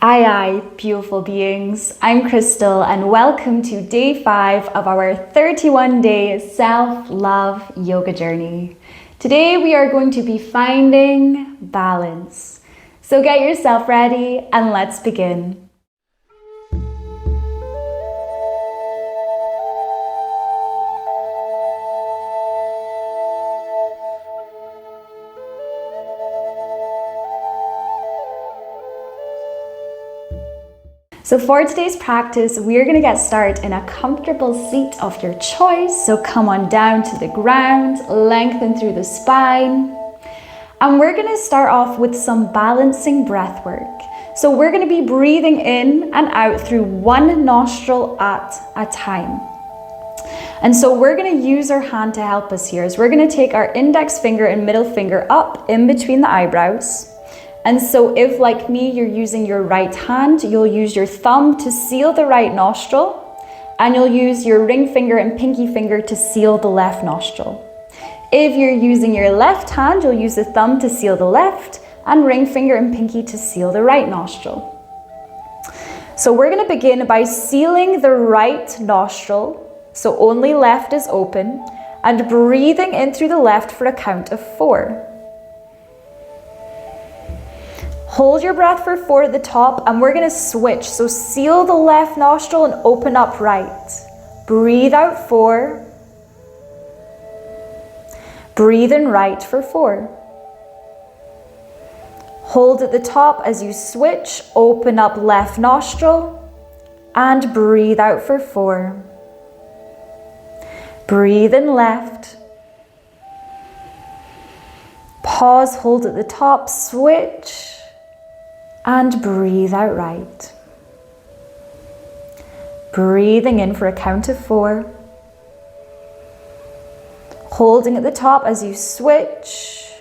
Aye, beautiful beings. I'm Crystal and welcome to day 5 of our 31-day self-love yoga journey. Today we are going to be finding balance. So get yourself ready and let's begin. So for today's practice, we're going to get started in a comfortable seat of your choice. So come on down to the ground, lengthen through the spine. And we're going to start off with some balancing breath work. So we're going to be breathing in and out through one nostril at a time. And so we're going to use our hand to help us here. So we're going to take our index finger and middle finger up in between the eyebrows. And so if, like me, you're using your right hand, you'll use your thumb to seal the right nostril, and you'll use your ring finger and pinky finger to seal the left nostril. If you're using your left hand, you'll use the thumb to seal the left, and ring finger and pinky to seal the right nostril. So we're going to begin by sealing the right nostril, so only left is open, and breathing in through the left for a count of 4. Hold your breath for 4 at the top, and we're going to switch. So seal the left nostril and open up right. Breathe out 4. Breathe in right for 4. Hold at the top as you switch. Open up left nostril and breathe out for 4. Breathe in left. Pause, hold at the top, switch. And breathe out right. Breathing in for a count of 4. Holding at the top as you switch.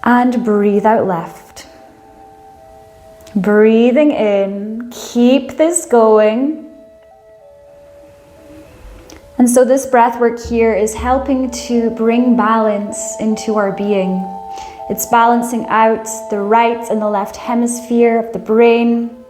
And breathe out left. Breathing in. Keep this going. And so this breath work here is helping to bring balance into our being. It's balancing out the right and the left hemisphere of the brain.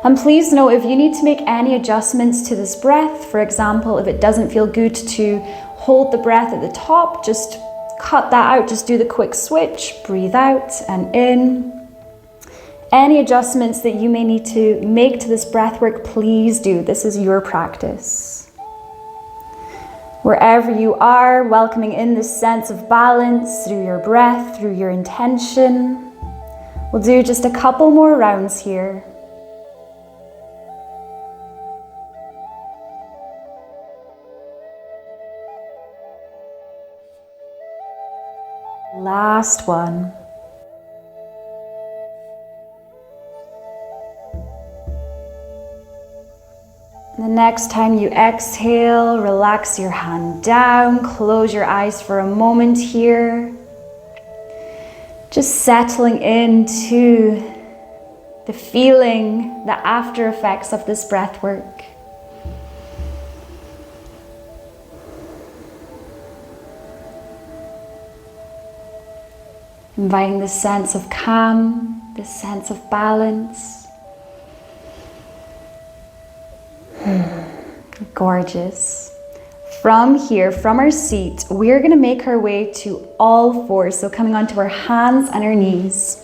And please note, if you need to make any adjustments to this breath, for example, if it doesn't feel good to hold the breath at the top, just cut that out, just do the quick switch, breathe out and in. Any adjustments that you may need to make to this breath work, please do. This is your practice. Wherever you are, welcoming in this sense of balance through your breath, through your intention. We'll do just a couple more rounds here. Last one. The next time you exhale, relax your hand down, close your eyes for a moment here. Just settling into the feeling, the after effects of this breath work. Inviting this sense of calm, this sense of balance. Gorgeous. From here, from our seat, we're going to make our way to all 4. So coming onto our hands and our knees.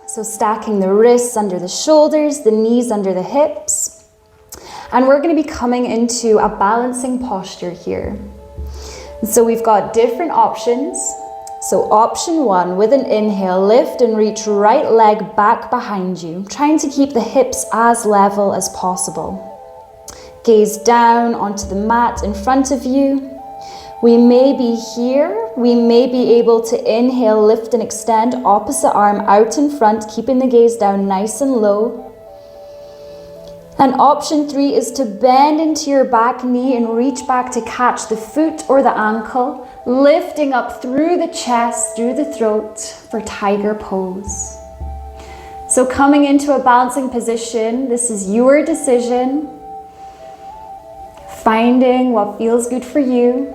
So stacking the wrists under the shoulders, the knees under the hips. And we're going to be coming into a balancing posture here. So we've got different options. So option 1, with an inhale, lift and reach right leg back behind you, trying to keep the hips as level as possible. Gaze down onto the mat in front of you. We may be here, we may be able to inhale, lift and extend, opposite arm out in front, keeping the gaze down nice and low. And option 3 is to bend into your back knee and reach back to catch the foot or the ankle, lifting up through the chest, through the throat for tiger pose. So coming into a balancing position, this is your decision. Finding what feels good for you.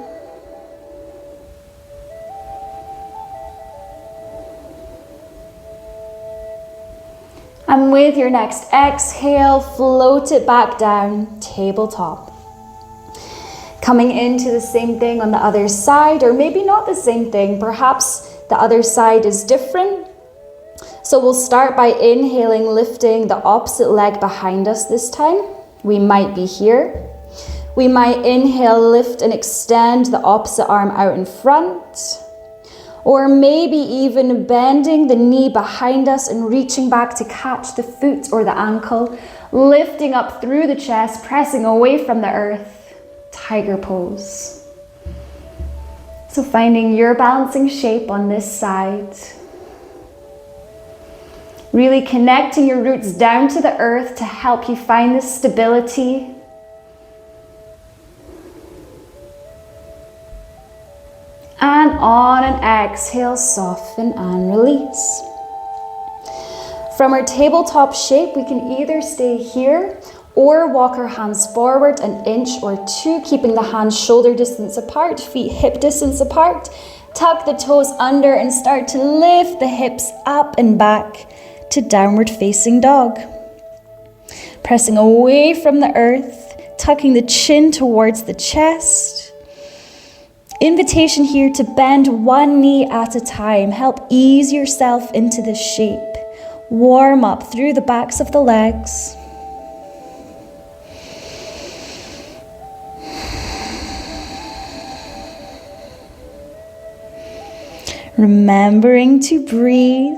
And with your next exhale, float it back down, tabletop. Coming into the same thing on the other side, or maybe not the same thing, perhaps the other side is different. So we'll start by inhaling, lifting the opposite leg behind us this time. We might be here. We might inhale, lift and extend the opposite arm out in front. Or maybe even bending the knee behind us and reaching back to catch the foot or the ankle, lifting up through the chest, pressing away from the earth. Tiger pose. So finding your balancing shape on this side. Really connecting your roots down to the earth to help you find this stability. And on an exhale, soften and release. From our tabletop shape, we can either stay here or walk our hands forward an inch or two, keeping the hands shoulder distance apart, feet hip distance apart. Tuck the toes under and start to lift the hips up and back to downward facing dog. Pressing away from the earth, tucking the chin towards the chest. Invitation here to bend one knee at a time. Help ease yourself into this shape. Warm up through the backs of the legs. Remembering to breathe.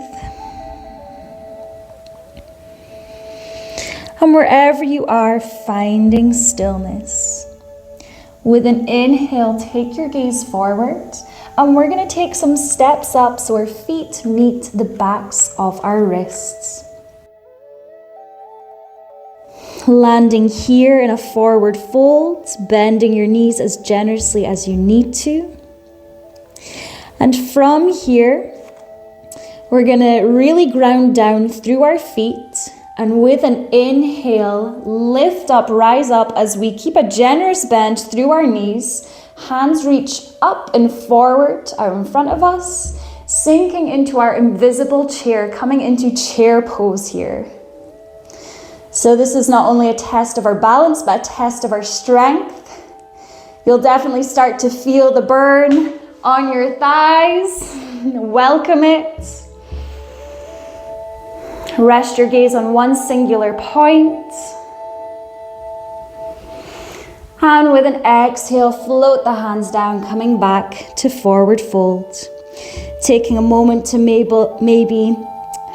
And wherever you are, finding stillness. With an inhale, take your gaze forward. And we're going to take some steps up so our feet meet the backs of our wrists. Landing here in a forward fold, bending your knees as generously as you need to. And from here, we're going to really ground down through our feet. And with an inhale, lift up, rise up as we keep a generous bend through our knees. Hands reach up and forward out in front of us, sinking into our invisible chair, coming into chair pose here. So this is not only a test of our balance, but a test of our strength. You'll definitely start to feel the burn on your thighs. Welcome it. Rest your gaze on one singular point. And with an exhale, float the hands down, coming back to forward fold. Taking a moment to maybe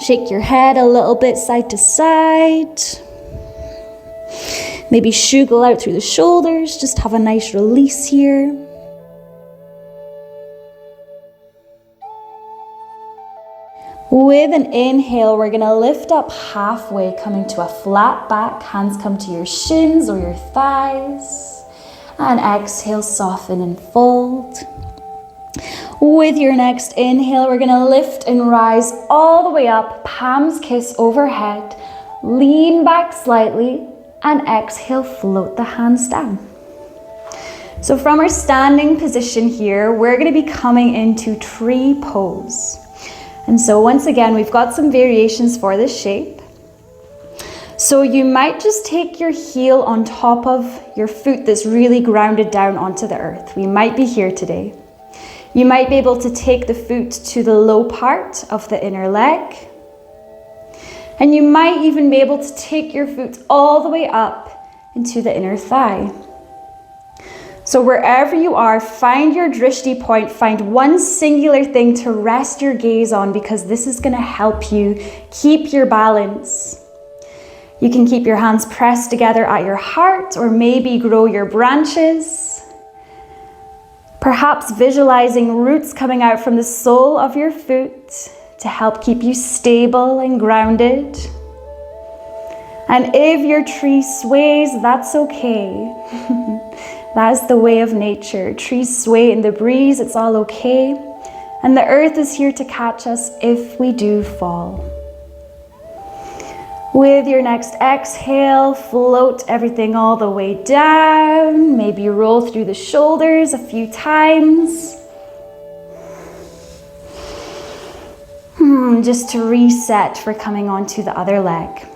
shake your head a little bit side to side. Maybe shuggle out through the shoulders. Just have a nice release here. With an inhale, we're going to lift up halfway, coming to a flat back. Hands come to your shins or your thighs. And exhale, soften and fold. With your next inhale, we're going to lift and rise all the way up. Palms kiss overhead. Lean back slightly. And exhale, float the hands down. So from our standing position here, we're going to be coming into tree pose. And so once again, we've got some variations for this shape. So you might just take your heel on top of your foot that's really grounded down onto the earth. We might be here today. You might be able to take the foot to the low part of the inner leg. And you might even be able to take your foot all the way up into the inner thigh. So wherever you are, find your drishti point, find one singular thing to rest your gaze on, because this is going to help you keep your balance. You can keep your hands pressed together at your heart, or maybe grow your branches. Perhaps visualizing roots coming out from the sole of your foot to help keep you stable and grounded. And if your tree sways, that's okay. That's the way of nature. Trees sway in the breeze, it's all okay. And the earth is here to catch us if we do fall. With your next exhale, float everything all the way down. Maybe roll through the shoulders a few times. just to reset for coming onto the other leg.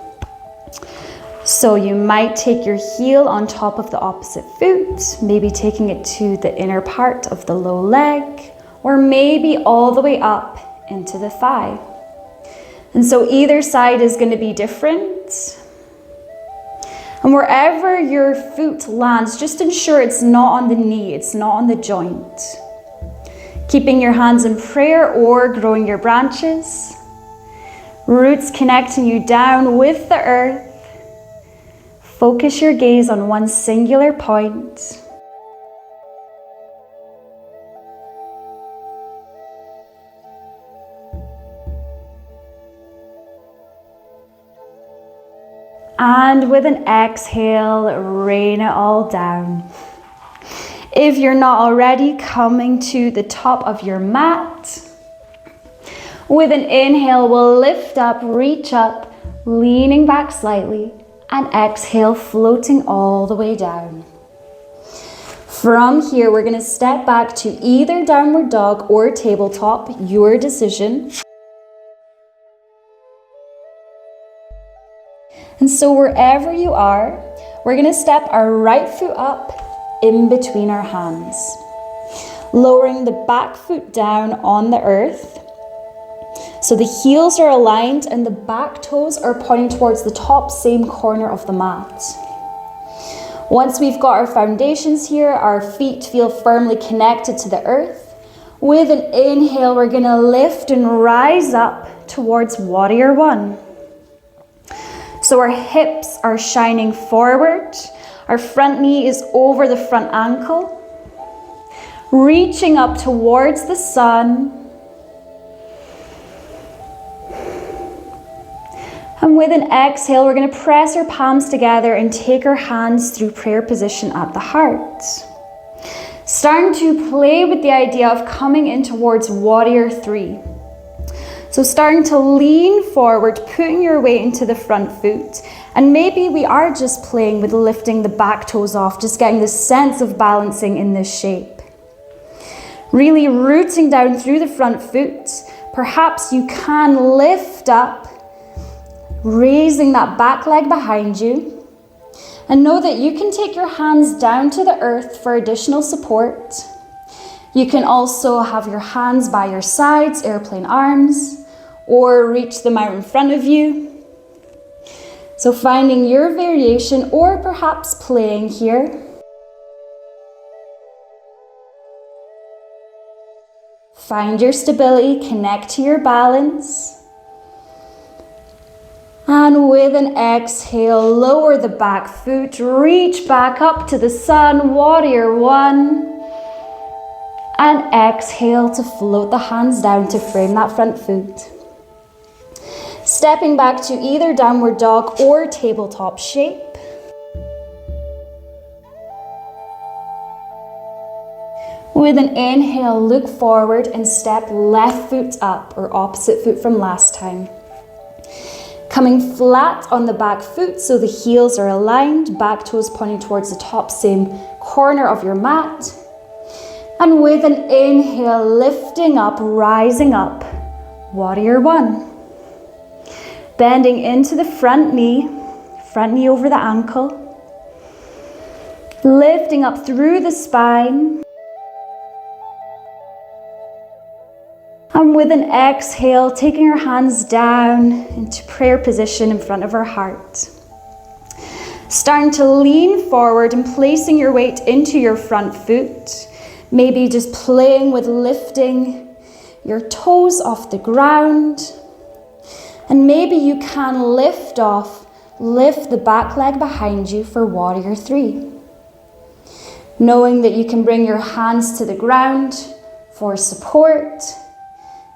So you might take your heel on top of the opposite foot, maybe taking it to the inner part of the low leg, or maybe all the way up into the thigh. And so either side is going to be different. And wherever your foot lands, just ensure it's not on the knee, it's not on the joint. Keeping your hands in prayer or growing your branches. Roots connecting you down with the earth. Focus your gaze on one singular point. And with an exhale, rain it all down. If you're not already, coming to the top of your mat. With an inhale, we'll lift up, reach up, leaning back slightly. And exhale, floating all the way down. From here, we're going to step back to either downward dog or tabletop, your decision. And so wherever you are, we're going to step our right foot up in between our hands, lowering the back foot down on the earth. So the heels are aligned and the back toes are pointing towards the top same corner of the mat. Once we've got our foundations here, our feet feel firmly connected to the earth. With an inhale, we're going to lift and rise up towards warrior one. So our hips are shining forward. Our front knee is over the front ankle. Reaching up towards the sun. And with an exhale, we're going to press our palms together and take our hands through prayer position at the heart. Starting to play with the idea of coming in towards warrior three. So starting to lean forward, putting your weight into the front foot. And maybe we are just playing with lifting the back toes off, just getting the sense of balancing in this shape. Really rooting down through the front foot. Perhaps you can lift up, raising that back leg behind you. And know that you can take your hands down to the earth for additional support. You can also have your hands by your sides, airplane arms, or reach them out in front of you. So finding your variation or perhaps playing here. Find your stability, connect to your balance. And with an exhale, lower the back foot, reach back up to the sun, warrior one. And exhale to float the hands down to frame that front foot. Stepping back to either downward dog or tabletop shape. With an inhale, look forward and step left foot up, or opposite foot from last time. Coming flat on the back foot so the heels are aligned, back toes pointing towards the top same corner of your mat. And with an inhale, lifting up, rising up, warrior one. Bending into the front knee over the ankle. Lifting up through the spine. And with an exhale, taking our hands down into prayer position in front of our heart. Starting to lean forward and placing your weight into your front foot. Maybe just playing with lifting your toes off the ground. And maybe you can lift the back leg behind you for warrior three. Knowing that you can bring your hands to the ground for support.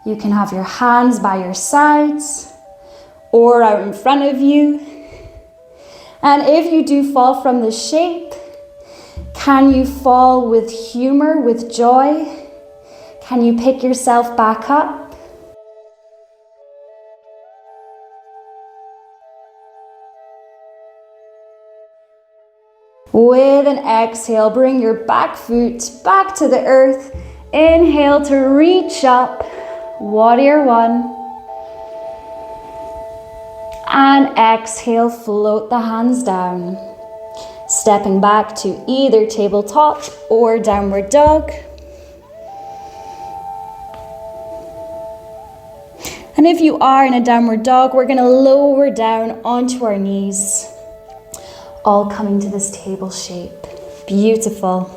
You can have your hands by your sides or out in front of you. And if you do fall from the shape, can you fall with humor, with joy? Can you pick yourself back up? With an exhale, bring your back foot back to the earth. Inhale to reach up. Warrior one. And exhale, float the hands down. Stepping back to either tabletop or downward dog. And if you are in a downward dog, we're going to lower down onto our knees, all coming to this table shape. Beautiful.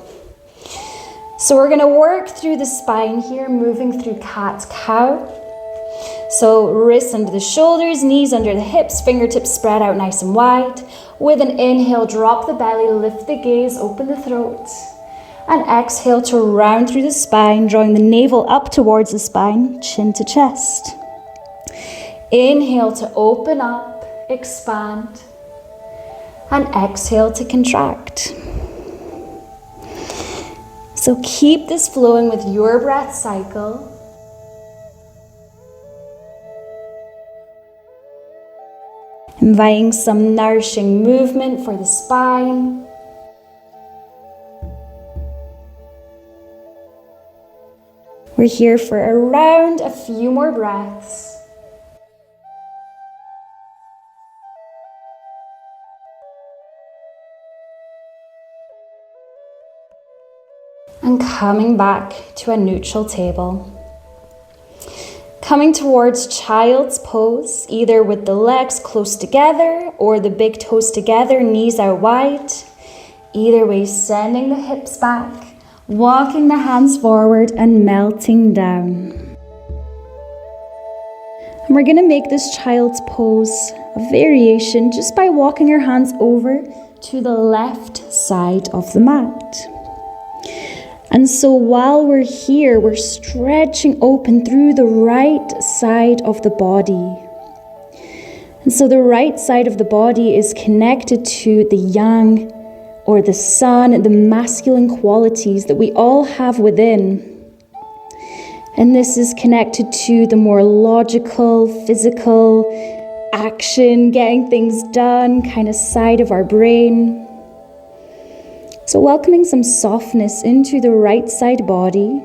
So we're going to work through the spine here, moving through cat-cow. So wrists under the shoulders, knees under the hips, fingertips spread out nice and wide. With an inhale, drop the belly, lift the gaze, open the throat. And exhale to round through the spine, drawing the navel up towards the spine, chin to chest. Inhale to open up, expand, and exhale to contract. So keep this flowing with your breath cycle. Inviting some nourishing movement for the spine. We're here for around a few more breaths. And coming back to a neutral table. Coming towards child's pose, either with the legs close together or the big toes together, knees out wide. Either way, sending the hips back, walking the hands forward and melting down. And we're going to make this child's pose a variation just by walking our hands over to the left side of the mat. And so while we're here, we're stretching open through the right side of the body. And so the right side of the body is connected to the yang or the sun, the masculine qualities that we all have within. And this is connected to the more logical, physical, action, getting things done kind of side of our brain. So welcoming some softness into the right side body.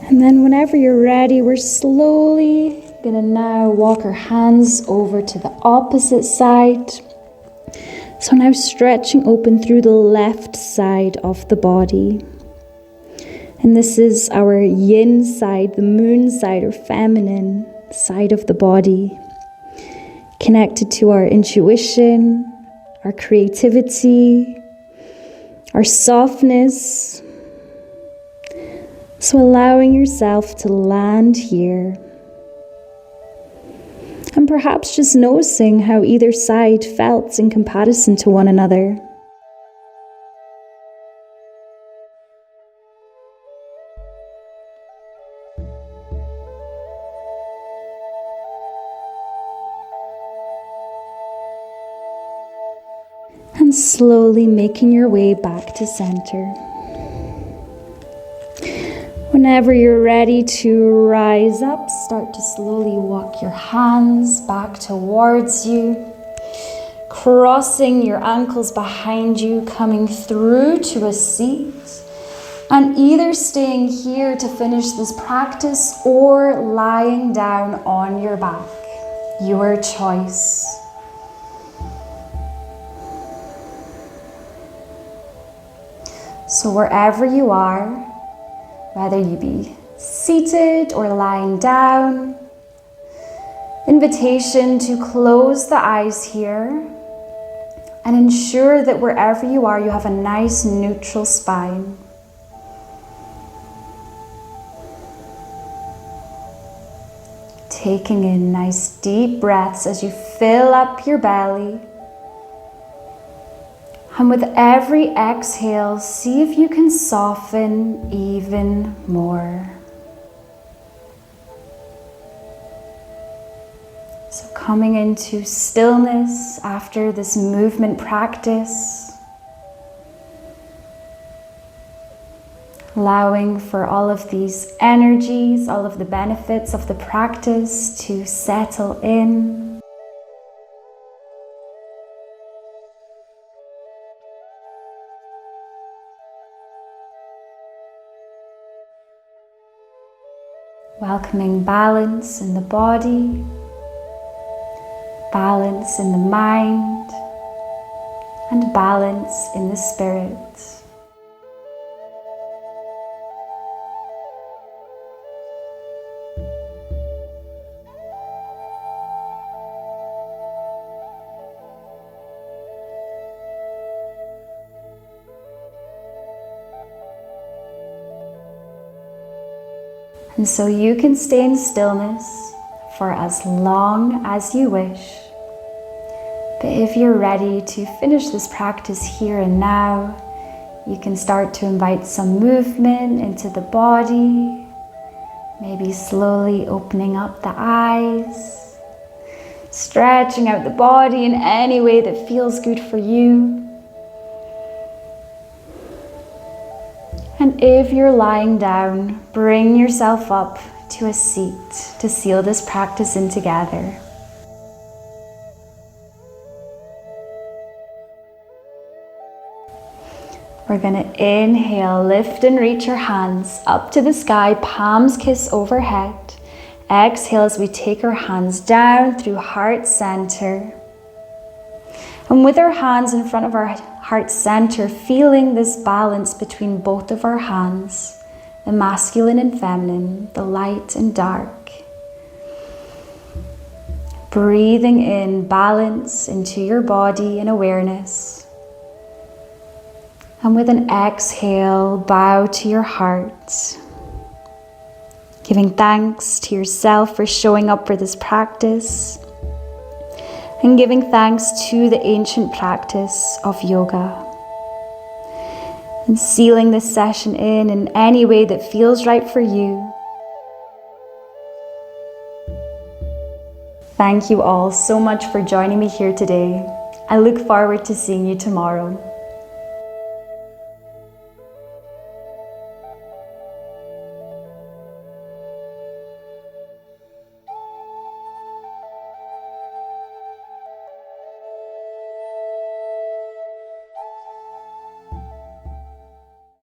And then whenever you're ready, we're slowly gonna now walk our hands over to the opposite side. So now stretching open through the left side of the body. And this is our yin side, the moon side or feminine side of the body. Connected to our intuition, our creativity, our softness. So allowing yourself to land here. And perhaps just noticing how either side felt in comparison to one another. And slowly making your way back to center. Whenever you're ready to rise up, start to slowly walk your hands back towards you, crossing your ankles behind you, coming through to a seat, and either staying here to finish this practice or lying down on your back, your choice. So wherever you are, whether you be seated or lying down, invitation to close the eyes here and ensure that wherever you are, you have a nice neutral spine. Taking in nice deep breaths as you fill up your belly. And with every exhale, see if you can soften even more. So coming into stillness after this movement practice. allowing for all of these energies, all of the benefits of the practice to settle in. Welcoming balance in the body, balance in the mind, and balance in the spirit. And so you can stay in stillness for as long as you wish. But if you're ready to finish this practice here and now, you can start to invite some movement into the body, maybe slowly opening up the eyes, stretching out the body in any way that feels good for you. And if you're lying down, bring yourself up to a seat to seal this practice in together. We're going to inhale, lift and reach your hands up to the sky, palms kiss overhead. Exhale as we take our hands down through heart center. And with our hands in front of our heart center, feeling this balance between both of our hands, the masculine and feminine, the light and dark. Breathing in balance into your body and awareness. And with an exhale, bow to your heart. Giving thanks to yourself for showing up for this practice. And giving thanks to the ancient practice of yoga. And sealing this session in any way that feels right for you. Thank you all so much for joining me here today. I look forward to seeing you tomorrow.